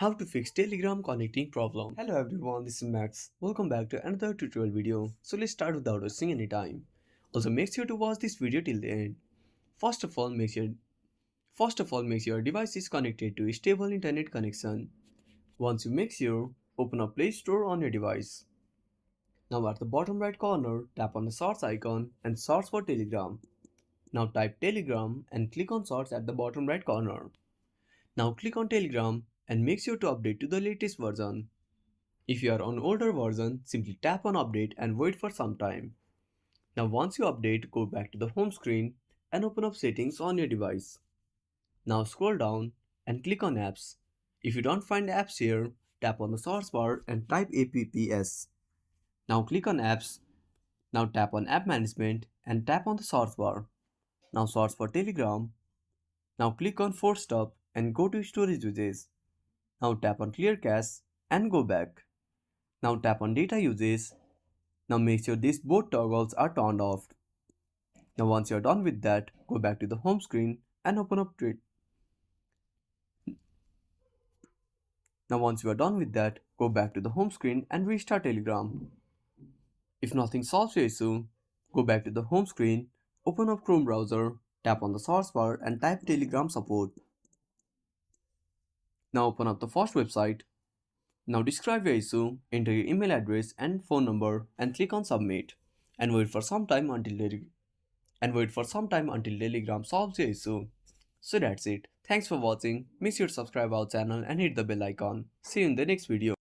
How to fix Telegram connecting problem. Hello everyone, this is Max. Welcome back to another tutorial video. So let's start without wasting any time. Also make sure to watch this video till the end. First of all, make sure your device is connected to a stable internet connection. Once you make sure, open up Play Store on your device. Now at the bottom right corner, tap on the search icon and search for Telegram. Now type Telegram and click on search at the bottom right corner. Now click on Telegram and make sure to update to the latest version. If you are on older version, simply tap on update and wait for some time. Now once you update, go back to the home screen and open up settings on your device. Now scroll down and click on apps. If you don't find apps here, tap on the search bar and type apps. Now click on apps. Now tap on app management and tap on the search bar. Now search for Telegram. Now click on force stop and go to storage uses. Now tap on clear cache and go back. Now tap on data uses. Now make sure these both toggles are turned off. Now once you're done with that, go back to the home screen and open up Tweet. Now once you are done with that, go back to the home screen and restart Telegram. If nothing solves your issue, go back to the home screen, open up Chrome browser, tap on the search bar and type Telegram support. Now open up the first website. Now describe your issue, enter your email address and phone number and click on submit and wait for some time until Telegram solves your issue. So that's it. Thanks for watching. Make sure to subscribe our channel and hit the bell icon. See you in the next video.